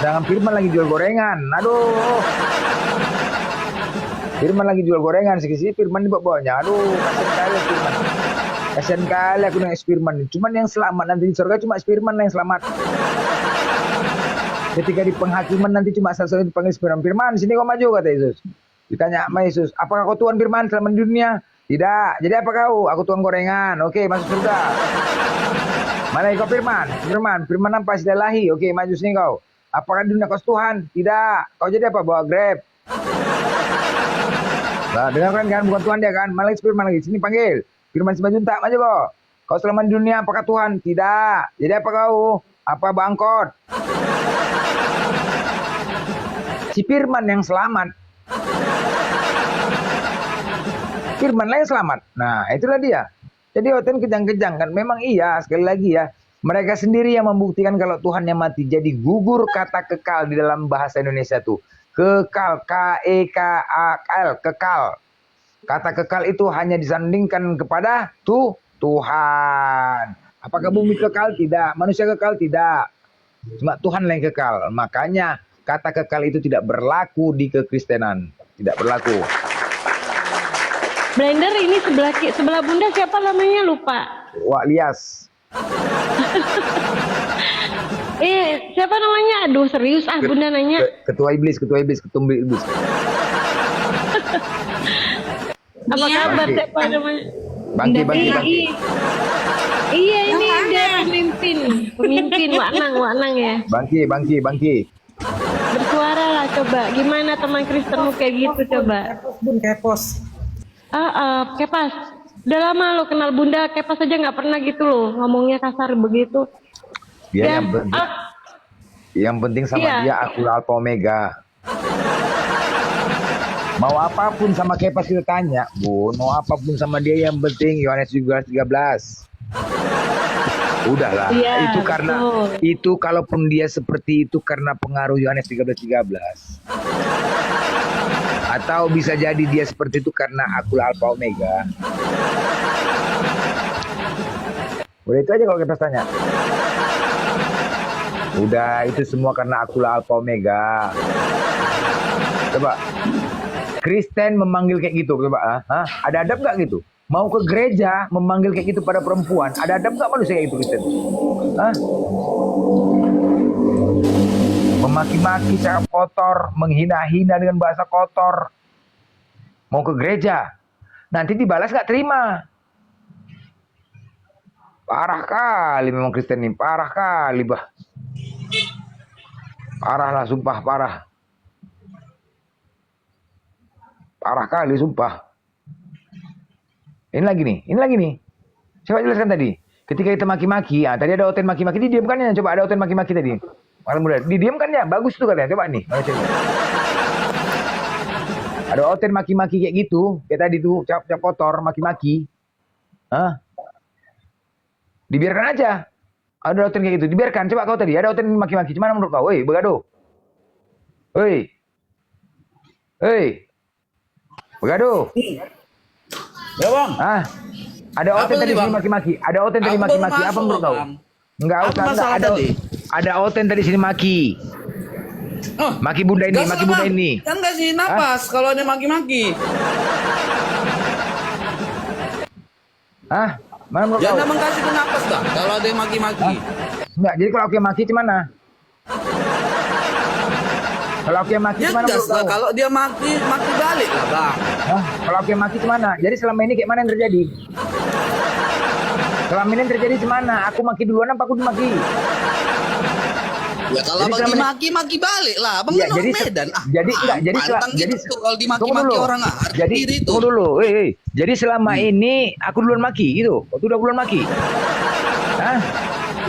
Jangan Firman lagi jual gorengan. Aduh. Firman lagi jual gorengan. Sisi Firman dibawa-bawanya. Aduh, kasihan kali Firman. Kasihan kali aku dengan Firman. Cuman yang selamat nanti di surga cuma Firman yang selamat. Ketika di penghakiman nanti cuma satu dipanggil Firman. Firman, sini kau maju, kata Yesus. Ditanya sama Yesus, apakah kau Tuhan Firman selama di dunia? Tidak. Jadi apa kau? Aku Tuhan gorengan. Oke, masuk surga. Mana kau Firman? Firman apa? Silahi. Oke, maju sini kau. Apakah di dunia kau Tuhan? Tidak. Kau jadi apa? Bawa Grab. Nah, dengarkan kan, bukan Tuhan dia kan. Malah Firman lagi. Sini panggil. Firman Simanjuntak, maju kau. Kau selama di dunia apakah Tuhan? Tidak. Jadi apa kau? Apa bangkot? Si Firman yang selamat. Firman lah yang selamat. Nah, itulah dia. Jadi Oten kejang-kejang kan. Memang iya, sekali lagi ya. Mereka sendiri yang membuktikan kalau Tuhan yang mati. Jadi gugur kata kekal di dalam bahasa Indonesia tuh. Kekal, K-E-K-A-L, kekal. Kata kekal itu hanya disandingkan kepada Tuhan. Apakah bumi kekal? Tidak. Manusia kekal? Tidak. Cuma Tuhan yang kekal. Makanya kata kekal itu tidak berlaku di kekristenan. Tidak berlaku. Blender ini sebelah bunda siapa namanya lupa. Wak Lias. Siapa namanya? Aduh serius bunda nanya. Ketua iblis, ketumbi iblis. Apa kabar siapa namanya? Bangki. Iya ini dia pemimpin Waknang ya. Bangki. Bersuara lah coba. Gimana teman Kristenmu kayak gitu coba? Kepos. Kepas. Udah lama lo kenal bunda, Kepas aja nggak pernah gitu loh ngomongnya kasar begitu. Dia yang penting sama dia aku Alpha Omega. Mau apapun sama Kepas kita tanya, Bun. Mau apapun sama dia yang penting Yohanes 13. Udahlah, itu karena betul. Itu kalaupun dia seperti itu karena pengaruh Yohanes 13. Atau bisa jadi dia seperti itu karena aku Alpha Omega. Udah itu aja kalau kita tanya. Udah itu semua karena aku Alpha Omega. Coba. Kristen memanggil kayak gitu, coba. Ada adab nggak gitu? Mau ke gereja memanggil kayak gitu pada perempuan, ada adab nggak manusia kayak gitu Kristen? Memaki-maki cara kotor, menghina-hina dengan bahasa kotor. Mau ke gereja, nanti dibalas nggak terima. Parah kali memang Kristen ini, parah kali bah. Parah lah, sumpah parah. Parah kali, sumpah. Ini lagi nih. Coba jelaskan tadi. Ketika kita maki-maki, tadi ada Oten maki-maki, didiamkan ya. Coba ada Oten maki-maki tadi. Malam muda, didiamkan ya. Bagus tuh katanya. Coba nih. Ada Oten maki-maki kayak gitu. Kayak tadi tuh, cap kotor, maki-maki. Dibiarkan aja. Ada Oten kayak gitu. Dibiarkan. Coba kau tadi. Ada Oten maki-maki. Gimana menurut kau? Woi, Begado. Woi. Begado. Ya bang. Ada Oten tadi sini maki-maki. Ada Oten tadi maki-maki. Apa menurut kau? Enggak usah. Ada Oten tadi sini maki. Maki bunda ini. Kan kasih napas kalau ada maki-maki. Mana menurut kau? Jangan kasih napas dah kalau ada yang maki-maki. Enggak, jadi kalau aku yang maki gimana? Kalau aku yang maki gimana menurut kau? Kalau dia maki balik lah bang. Kalau aku yang maki gimana? Jadi selama ini kayak mana yang terjadi? Selama ini yang terjadi gimana? Aku maki duluan apa aku dimaki? Ya kalau maki balik lah. Abang ya, kan jadi Medan. Jadi kalau dimaki-maki orang jadi itu. Tunggu dulu. Jadi selama ini aku duluan maki gitu. Waktu udah duluan maki.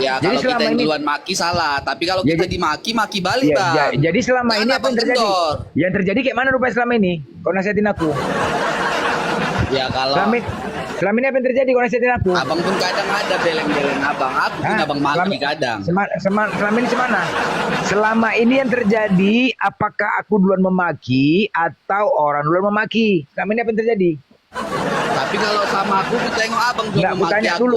Ya jadi kalau kita yang ini, duluan maki salah, tapi kalau kita maki balik bang. Jadi selama ini apa yang terjadi? Kendor. Yang terjadi kayak mana rupanya selama ini? Kau nasihatin aku. Ya kalau selama ini apa yang terjadi? Kau nasihatin aku. Abang pun kadang ada beleng-beleng abang. Aku pun abang maki kadang. Selama ini gimana? Selama ini yang terjadi, apakah aku duluan memaki atau orang duluan memaki? Selama ini apa yang terjadi? Tapi kalau sama aku tengok abang belum Enggak, memaki kutanya aku. dulu,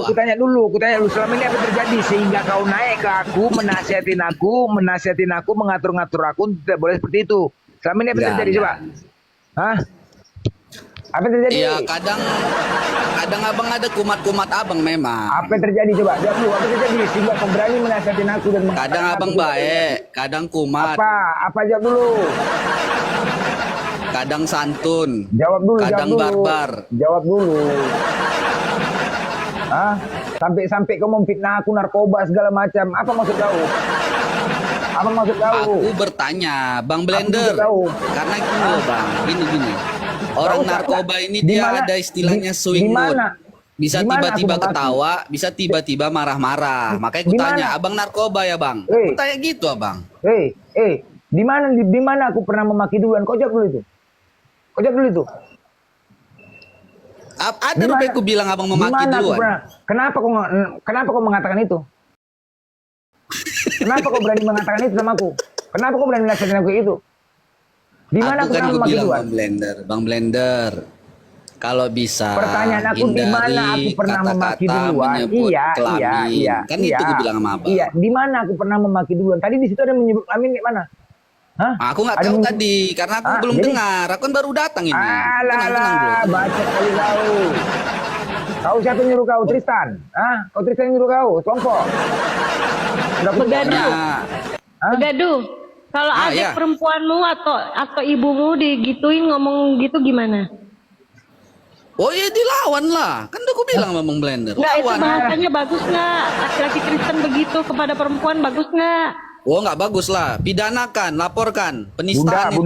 kutanya dulu. Selama ini apa yang terjadi sehingga kau naik ke aku, menasihatin aku, mengatur-ngatur aku, tidak boleh seperti itu. Selama ini apa yang terjadi coba? Hah? Apa yang terjadi? Iya, kadang abang ada kumat-kumat abang memang. Apa yang terjadi coba? Jawab dulu, apa yang terjadi sehingga kau berani menasihatin aku dan Kadang mengatakan abang aku tidak baik, kadang kumat, Apa? Apa jawab dulu? kadang santun, Jawab dulu, kadang jawab dulu. barbar. Jawab dulu. Hah? Sampai kau memfitnah aku narkoba segala macam. Apa maksud kau? Apa maksud kau? Aku bertanya, Bang Blender, juga tahu. karena gini loh Bang, gini. Orang Tahu, narkoba ini di dia mana- ada istilahnya di swing mood. mana? Bisa Di mana tiba-tiba aku memaki? ketawa, bisa tiba-tiba marah-marah. Makanya Di aku tanya, mana? abang narkoba ya Bang? Hei. Aku tanya gitu abang. Di mana aku pernah memaki duluan? Kau jawab dulu itu. Kau jawab dulu itu. Ada Di mana- rupanya aku bilang abang Di memaki mana aku duluan. pernah? Kenapa kau mengatakan itu? Kenapa kau berani mengatakan itu sama aku? Kenapa kau berani nasihatin aku itu? Di mana aku Aku kan pernah gue memaki bilang duluan? Bang Blender. Kalau bisa Pertanyaan aku di mana aku pernah memaki duluan? Iya. Kan itu gue bilang sama abang. Iya, di mana aku pernah memaki duluan? Tadi di situ ada menyebut Amin di mana? Hah? Aku nggak Ada tahu menyebut- tadi karena aku Ah, belum jadi- dengar. Aku kan baru datang ini. Tenang bro. Baca kali kau. Kau siapa yang nyuruh kau? Tristan? Hah? Kau Tristan yang nyuruh kau? Kelompok? Udah aku Begaduh. Nah, Hah? Begaduh. Kalau Ah, adik iya. perempuanmu atau ibumu digituin ngomong gitu gimana? oh iya dilawan lah. Kan udah aku bilang sama Bang Blender. Nggak, itu Lawan. bahasanya bagus nggak? Laki-laki Kristen begitu kepada perempuan bagus nggak? Oh nggak bagus lah. Pidanakan, laporkan, penistaan itu.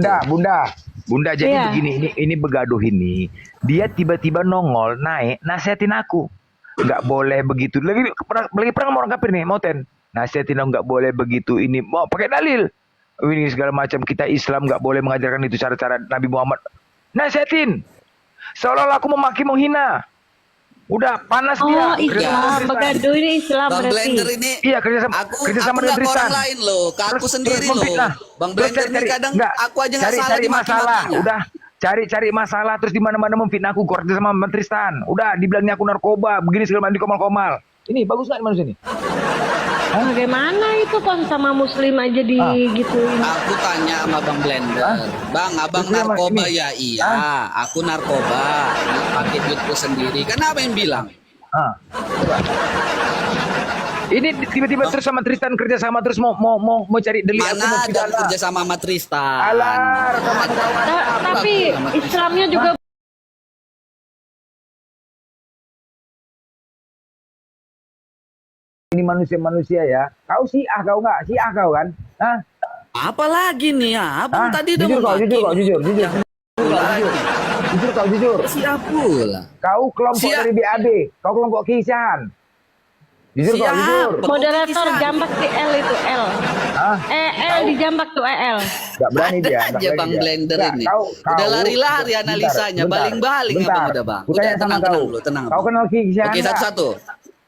Bunda, jadi Iya. begini, ini begaduh ini. Dia tiba-tiba nongol, naik, nasihatin aku. Nggak boleh begitu. Lagi pernah sama orang kafir nih, Moten. Nasihatin aku nggak boleh begitu. Ini mau pakai dalil. Ini segala macam, kita Islam nggak boleh mengajarkan itu cara-cara Nabi Muhammad. Nasihatin. Seolah-olah aku memaki menghina. Udah panas dia. Oh, Islam. Begaduh ini Islam Bang berarti. Blender ini Iya, kerjasama aku dengan nggak ke Tristan. orang lain loh, ke aku sendiri loh. Bang Blender ini kadang aku aja nggak salah cari masalah. dimaki-makinya. Udah cari masalah terus di mana-mana memfitnah aku, kerja sama Tristan. Udah dibilangnya aku narkoba, begini segala macam komal-komal. Ini bagus nggak manusia ini? Bagaimana itu kok sama muslim aja digituin? Aku tanya sama Bang Blender, Bang, abang Terus dia narkoba ini. ya? Iya, aku narkoba, pakai duitku sendiri. Kenapa yang bilang? Coba. Ini tiba-tiba terus sama Tristan kerja sama terus mau cari delik aku mau Mana ada pidana. kerja sama sama Tristan? Alar, kawan-kawan. Tapi Islamnya juga Ini manusia-manusia ya. Kau Syiah kau nggak? Syiah kau kan? Hah? Apa lagi nih ya? Abang Hah? tadi udah Jujur kau, memaki. jujur. Lagi. Jujur kau jujur. Siapa pula? Kau kelompok Siap. dari BAB, kau kelompok keisahan. Jujur kau, Siap. jujur. moderator jambak di L itu L. Hah? L dijambak tuh L. Gak berani Ada dia. aja nggak berani Bang dia. Blender Nggak, ini. Kau, Udah lari-lari analisanya, baling-baling abang udah, Bang. Ku tanya Udah, sama tenang, kau. tenang dulu, tenang, Kau Bang. kenal keisahan Oke, nggak? satu-satu.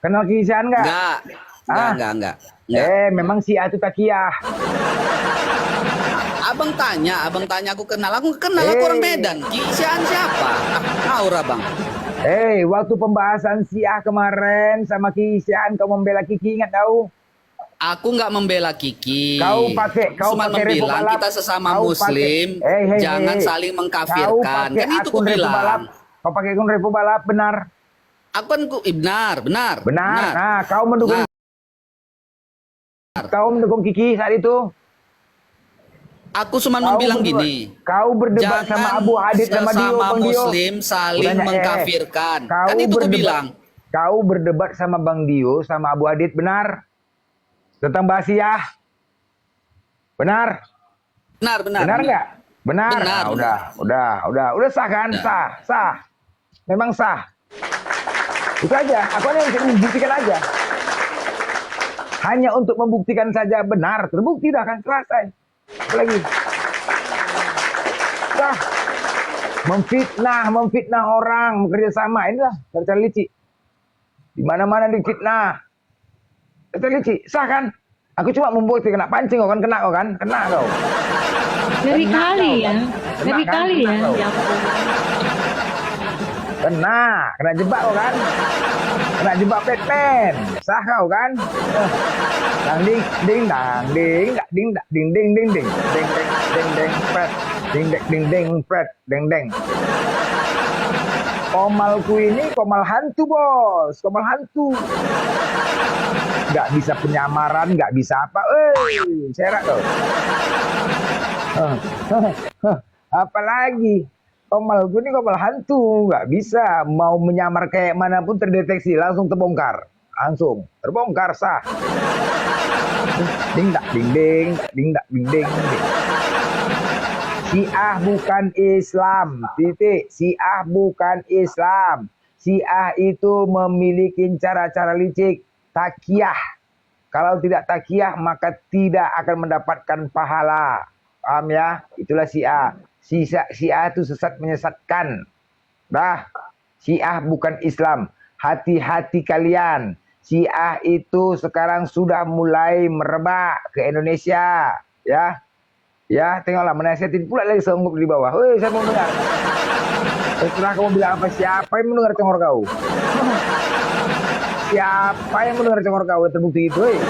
Kenal keisahan nggak? Enggak. Memang Syiah itu takiyah. Abang tanya aku kenal aku orang Medan. Kisian siapa? Aura Bang. Waktu pembahasan Syiah kemarin sama keisahan kau membela Kiki, ingat kau? Aku nggak membela Kiki. Kau pakai Cuma Revo bilang Balap. kita sesama Kau Muslim, pakai- jangan saling Kau mengkafirkan. pakai Kan itu akun aku Revo Balap. bilang. Kau pakai akun Revo Balap, benar? Benar. Nah, kau mendukung Kiki saat itu. Aku cuma Kau bilang berdebat- gini. Kau berdebat sama Abu Hadid sama Dio, sesama Bang Dio. Muslim saling Udahnya, mengkafirkan. Kau Kan itu aku berdebat- bilang. Kau berdebat sama Bang Dio sama Abu Hadid, benar? Tentang bahas Syiah. Benar? Benar. Benar nggak? Benar. Benar, Nah, udah sah kan? Sah. Memang sah. Itu aja. Aku hanya untuk membuktikan aja. Hanya untuk membuktikan saja benar. Terbukti dah kan selesai. Apa lagi? Sah. Memfitnah orang, bekerja sama. Inilah cara licik. Di mana-mana difitnah. Cara licik. Sah kan? Aku cuma membuktikan, kena pancing kau kan, kena kau. Ngeri kali ya. Kena Ngeri kan? kali ya. Kena kau. Ya ampun. kena jebak kau kan? Kena jebak Batman. Sah kau kan? Dang ding ding dang ding ding ding ding ding ding ding ding ding pret ding ding ding pret ding ding. Komalku ini komal hantu bos, komal hantu. Nggak bisa penyamaran, nggak bisa apa. Serak tuh. Apalagi komalku ini komal hantu, nggak bisa. Mau menyamar kayak manapun terdeteksi, langsung terbongkar. Langsung terbongkar sah. Ding dak ding ding ding dak ding ding. Syiah bukan Islam, titik. Syiah bukan Islam. Syiah itu memiliki cara-cara licik, takiyah. Kalau tidak takiyah maka tidak akan mendapatkan pahala. Paham ya? Itulah Syiah. Syiah itu sesat menyesatkan. Dah, Syiah bukan Islam. Hati-hati kalian. Syiah itu sekarang sudah mulai merebak ke Indonesia, ya. Ya, tengoklah menasihatin pula lagi sanggup di bawah. Woi, saya mau dengar. Terserah kamu bilang apa, siapa yang mendengar congor kau? Siapa yang mendengar congor kau? Terbukti itu, woi.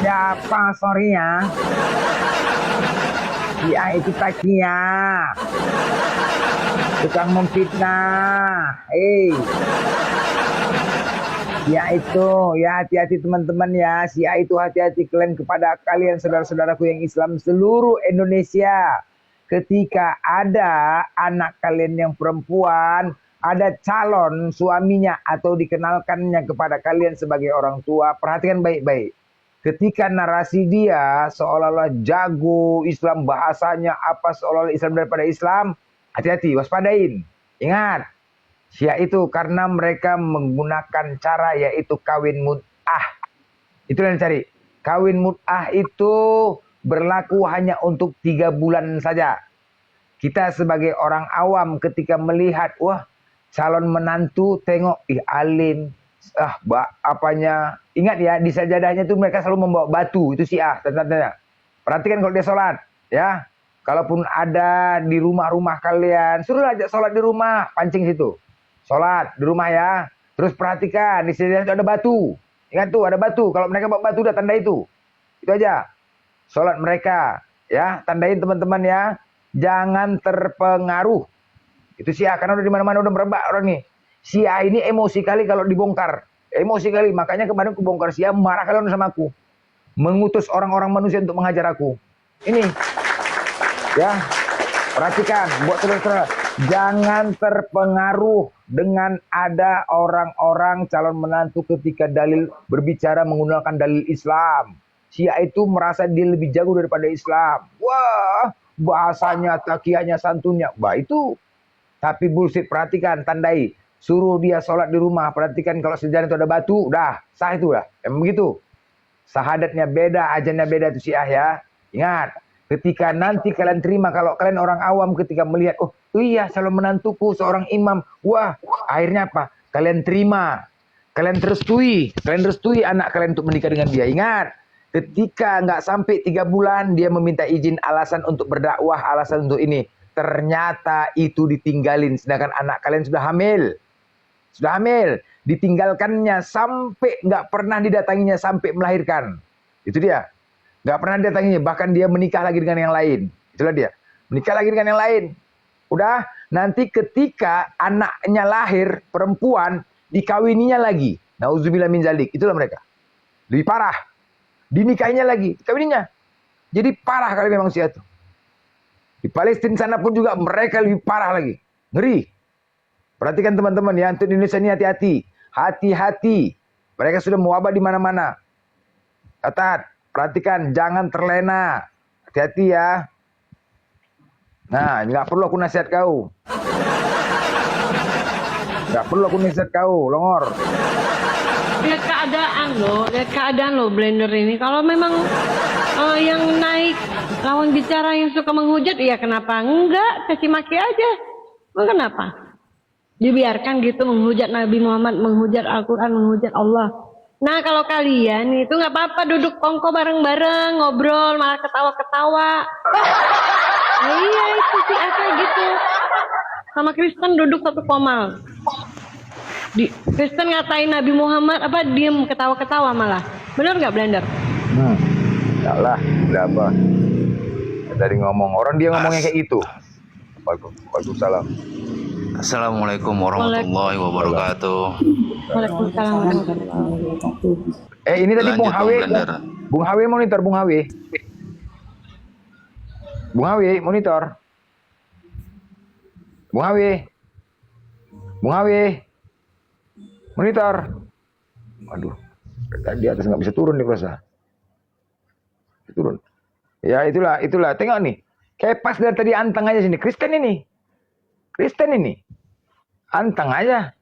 Siapa? Sorry ya. Dia itu takia. Tukang memfitnah. Ya itu, ya hati-hati teman-teman ya. Syiah itu hati-hati kalian kepada kalian saudara-saudaraku yang Islam seluruh Indonesia. Ketika ada anak kalian yang perempuan, ada calon suaminya atau dikenalkannya kepada kalian sebagai orang tua, perhatikan baik-baik. Ketika narasi dia seolah-olah jago Islam, bahasanya apa seolah-olah Islam daripada Islam, hati-hati, waspadain. Ingat. Syiah itu karena mereka menggunakan cara yaitu kawin mut'ah. Itu yang dicari. Kawin mut'ah itu berlaku hanya untuk 3 bulan saja. Kita sebagai orang awam ketika melihat, wah calon menantu tengok, alim. Apanya. Ingat ya, di sajadahnya itu mereka selalu membawa batu. Itu Syiah. Tanda-tandanya. Perhatikan kalau dia sholat. Ya. Kalaupun ada di rumah-rumah kalian, suruh ajak sholat di rumah. Pancing situ. Sholat di rumah ya. Terus perhatikan di sini ada batu. Ingat tuh ada batu. Kalau mereka bawa batu udah tanda itu. Itu aja. Sholat mereka ya. Tandain teman-teman ya. Jangan terpengaruh. Itu Syiah karena udah di mana-mana udah merebak orang nih. Syiah ini emosi kali kalau dibongkar. Emosi kali. Makanya kemarin aku bongkar Syiah marah kalian sama aku. Mengutus orang-orang manusia untuk mengajar aku. Ini. Ya. Perhatikan buat saudara-saudara. Jangan terpengaruh dengan ada orang-orang calon menantu ketika dalil berbicara menggunakan dalil Islam. Syiah itu merasa dia lebih jago daripada Islam. Wah, bahasanya, takiyahnya, santunnya. Bah itu. Tapi bullshit, perhatikan, tandai. Suruh dia sholat di rumah. Perhatikan kalau sejalan itu ada batu. Dah, sah itu dah. Emang begitu. Sahadatnya beda, ajannya beda itu Syiah ya. Ingat. Ketika nanti kalian terima, kalau kalian orang awam ketika melihat, oh iya calon menantuku seorang imam. Wah, akhirnya apa? Kalian terima. Kalian restui anak kalian untuk menikah dengan dia. Ingat, ketika nggak sampai 3 bulan, dia meminta izin alasan untuk berdakwah, alasan untuk ini. Ternyata itu ditinggalin, sedangkan anak kalian sudah hamil. Sudah hamil. Ditinggalkannya sampai nggak pernah didatanginya sampai melahirkan. Itu dia. Nggak pernah didatanginya, bahkan dia menikah lagi dengan yang lain. Itulah dia. Menikah lagi dengan yang lain. Udah, nanti ketika anaknya lahir, perempuan, dikawininya lagi. Nauzubillah min zalik. Itulah mereka. Lebih parah. Dinikahinya lagi, dikawininya. Jadi parah kali memang Syiah itu. Di Palestina sana pun juga mereka lebih parah lagi. Ngeri. Perhatikan teman-teman ya, untuk Indonesia ini hati-hati. Hati-hati. Mereka sudah mewabah di mana-mana. Catat. Perhatikan, jangan terlena. Hati-hati ya. Nah, nggak perlu aku nasihat kau. Nggak perlu aku nasihat kau, Longor. Lihat keadaan lo Blender ini. Kalau memang yang naik lawan bicara yang suka menghujat, ya kenapa enggak? Kasih maki aja. Kenapa? Dibiarkan gitu menghujat Nabi Muhammad, menghujat Al-Quran, menghujat Allah. Nah kalau kalian itu nggak apa-apa duduk kongko bareng-bareng ngobrol malah ketawa-ketawa. Nah, iya itu sih kayak gitu. sama Kristen duduk satu komal. Kristen ngatain Nabi Muhammad apa diem ketawa-ketawa malah. Bener nggak Blender? Enggak lah, udah apa? Dari ngomong orang dia ngomongnya kayak itu. Waalaikumsalam. Assalamualaikum warahmatullahi wabarakatuh. Waalaikumsalam warahmatullahi wabarakatuh. Ini tadi Lanjut, Bung Hawe. Bang Blender. Bung Hawe monitor, Bung Hawe. Bung Hawe monitor. Bung Hawe. Bung Hawe. Monitor. Waduh. Tadi atas nggak bisa turun nih kurasa. Turun. Ya itulah. Tengok nih. Kayak pas dari tadi anteng aja sini. Kristen ini. Anteng aja.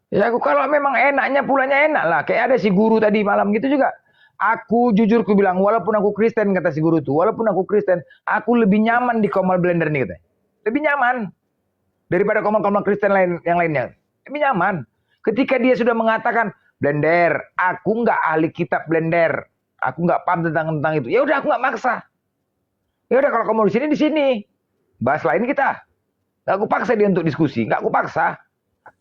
Ya aku kalau memang enaknya pulangnya enak lah. Kayak ada si guru tadi malam gitu juga. Aku jujur ku bilang walaupun aku Kristen kata si guru tuh. Walaupun aku Kristen. Aku lebih nyaman di Komal Blender nih katanya. Lebih nyaman. Daripada komal-komal Kristen yang lainnya. Lebih nyaman. Ketika dia sudah mengatakan, Blender, aku nggak ahli kitab Blender. Aku nggak paham tentang itu. Ya udah aku nggak maksa. Ya udah kalau kamu di sini. Bahas lain kita. Nggak aku paksa dia untuk diskusi. Nggak aku paksa.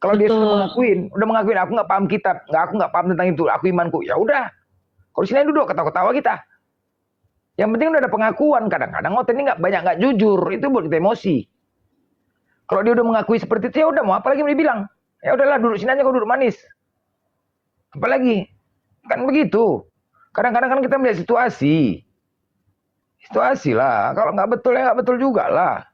Kalau dia sudah mengakuin aku nggak paham kitab, aku nggak paham tentang itu, aku imanku. Ya udah. Kalau sini duduk ketawa-ketawa kita. Yang penting udah ada pengakuan. Kadang-kadang ngoten ini nggak jujur. Itu buat kita emosi. Kalau dia udah mengakui seperti itu ya udah mau apa lagi mau dibilang? Ya udahlah duduk sini aja kau duduk manis. Apalagi kan begitu. Kadang-kadang kan kita melihat situasi lah. Kalau nggak betul ya nggak betul juga lah.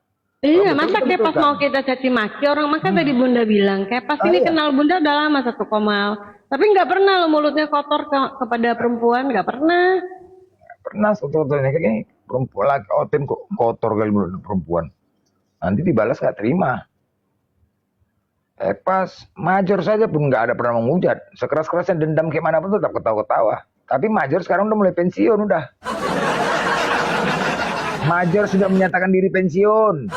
Iya, masa kayak pas mau kita caci maki orang maka tadi Bunda bilang kayak pas ini kenal Bunda udah lama satu komal. Tapi nggak pernah lo mulutnya kotor kepada perempuan, nggak pernah. Pernah kotornya kayak gini perempuan lagi oten kok kotor kali mulut perempuan. Nanti dibalas nggak terima. Pas Major saja pun nggak ada pernah menghujat. Sekeras-kerasnya dendam kayak mana pun tetap ketawa-ketawa. Tapi Major sekarang udah mulai pensiun udah. Major sudah menyatakan diri pensiun.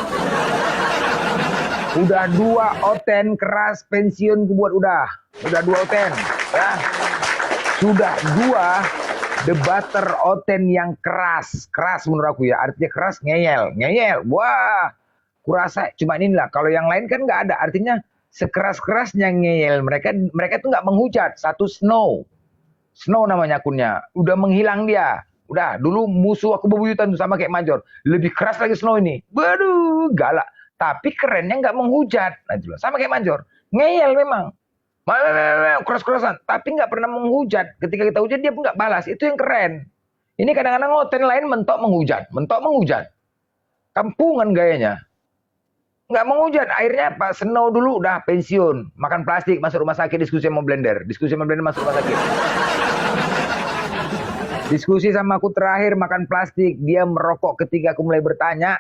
Udah 2 oten keras pensiun buat udah 2 oten ya. Sudah 2 debater oten yang keras menurut aku ya. Artinya keras ngeyel. Wah, kurasa cuma inilah. Kalau yang lain kan nggak ada. Artinya sekeras-kerasnya ngeyel mereka tuh nggak menghujat. Satu Snow namanya akunnya. Udah menghilang dia. Udah, dulu musuh aku bebuyutan tuh sama kayak Major. Lebih keras lagi Snow ini. Waduh, galak. Tapi kerennya nggak menghujat. Nah, jelas. Sama kayak Major. Ngeyel memang. Keras-kerasan. Tapi nggak pernah menghujat. Ketika kita hujat, dia pun nggak balas. Itu yang keren. Ini kadang-kadang ngoten lain mentok menghujat. Kampungan gayanya. Nggak menghujat. Akhirnya Pak Snow dulu udah pensiun. Makan plastik, masuk rumah sakit, diskusi sama Blender. Masuk rumah sakit. Diskusi sama aku terakhir makan plastik. Dia merokok ketika aku mulai bertanya.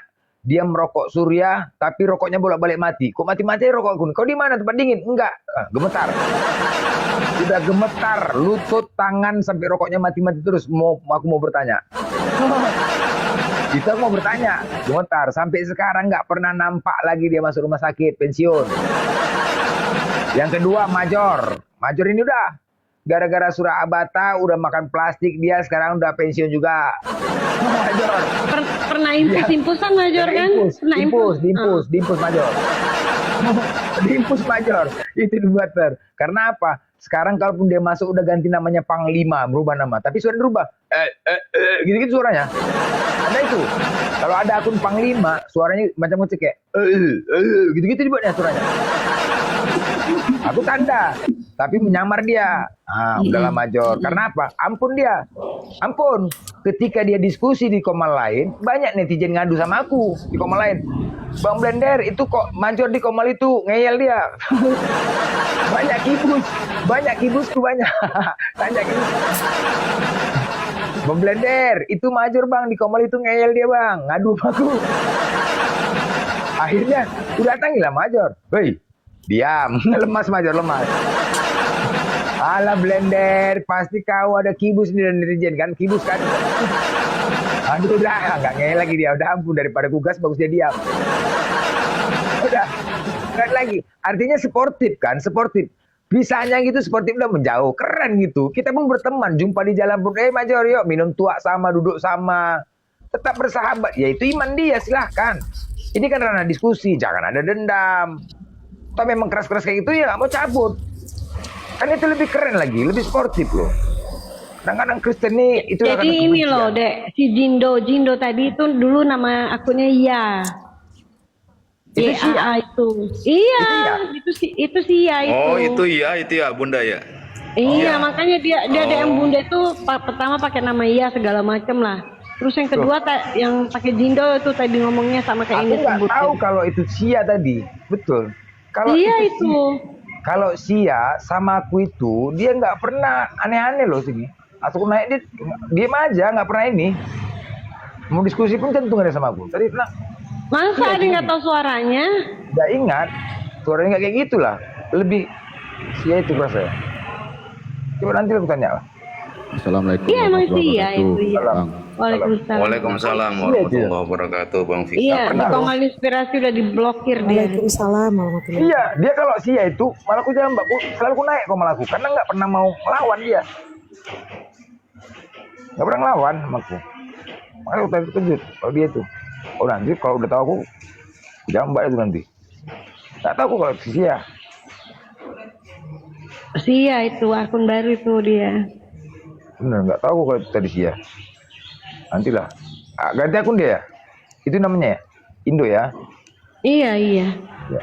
Dia merokok surya, tapi rokoknya bolak-balik mati. Kok mati-mati rokok aku? Kau di mana tempat dingin? Enggak. Gemetar. Udah gemetar. Lutut, tangan, sampai rokoknya mati-mati terus. Aku mau bertanya. Kita mau bertanya. Gemetar. Sampai sekarang nggak pernah nampak lagi dia masuk rumah sakit. Pensiun. Yang kedua, Major. Major ini udah. Gara-gara surah abata udah makan plastik dia sekarang udah pensiun juga. Major. Pernah impus-impusan Major kan? Diimpus Major. Diimpus Major. Itu debater. Karena apa? Sekarang kalaupun dia masuk udah ganti namanya Panglima, berubah nama. Tapi sudah berubah. Gitu-gitu suaranya. Ada itu. Kalau ada akun Panglima, suaranya macam kayak gitu-gitu dibuatnya suaranya. Aku tanda, tapi menyamar dia. Udahlah Major. Karena apa? Ampun dia. Ampun. Ketika dia diskusi di komal lain, banyak netizen ngadu sama aku di komal lain. Bang Blender, itu kok Major di komal itu ngeyel dia. Banyak kibusku banyak. Tanya kibus. Bang Blender, itu Major bang di komal itu ngeyel dia bang. Ngadu sama aku. Akhirnya, udah datangilah Major. Hei. Diam, lemas Major, lemas. Alah Blender, pasti kau ada kibus nih dan netizen kan, kibus kan. Aduh udah, nggak ngeyel lagi dia, udah ampun daripada kugas bagus dia diam. Udah, nggak lagi. Artinya sportif kan, sportif. Bisanya gitu sportif udah menjauh, keren gitu. Kita pun berteman, jumpa di jalan pun, Major yuk minum tua sama, duduk sama. Tetap bersahabat, ya itu iman dia silahkan. Ini kan ranah diskusi, jangan ada dendam. Kalau memang keras-keras kayak gitu ya nggak mau cabut. Kan itu lebih keren lagi, lebih sportif loh. Kadang-kadang Kristen nih itu Jadi ini loh, Dek, si Jindo tadi itu dulu nama akunnya Iya. Itu YAA itu. Iya, itu sih ya itu. Oh itu ya Bunda ya. Iya, makanya dia DM Bunda itu pertama pakai nama Iya segala macem lah. Terus yang kedua yang pakai Jindo itu tadi ngomongnya sama kayak Aku ini nggak tahu kalau itu Sia tadi, betul. Kalau Iya itu. itu. Kalau Sia sama aku itu dia nggak pernah aneh-aneh loh sini. Atau naik dia diem aja nggak pernah ini. Mau diskusi pun tentu nggak ada sama aku. Tadi Masa ada nggak tahu suaranya? nggak ingat suaranya nggak kayak gitulah. Lebih Sia itu rasa ya. Coba nanti aku tanya lah. Assalamualaikum. Iya emang sih ya itu ya. Bang. Waalaikumsalam. Waalaikumsalam warahmatullahi wabarakatuh Bang Fikar. Iya, di Komal Inspirasi udah diblokir dia. Waalaikumsalam warahmatullahi. Iya, dia kalau Sia itu malah aku jambak, selalu aku naik kok malah aku karena nggak pernah mau lawan dia. Nggak pernah ngelawan sama aku. Makanya aku tadi terkejut kalau dia itu. Oh nanti kalau udah tahu aku jambak itu nanti. Nggak tahu aku kalau Sia. Sia itu akun baru itu dia. Bener nggak tahu aku kalau itu tadi Sia. Nantilah. Ganti akun dia ya. Itu namanya ya. Indo ya. Iya. Ya.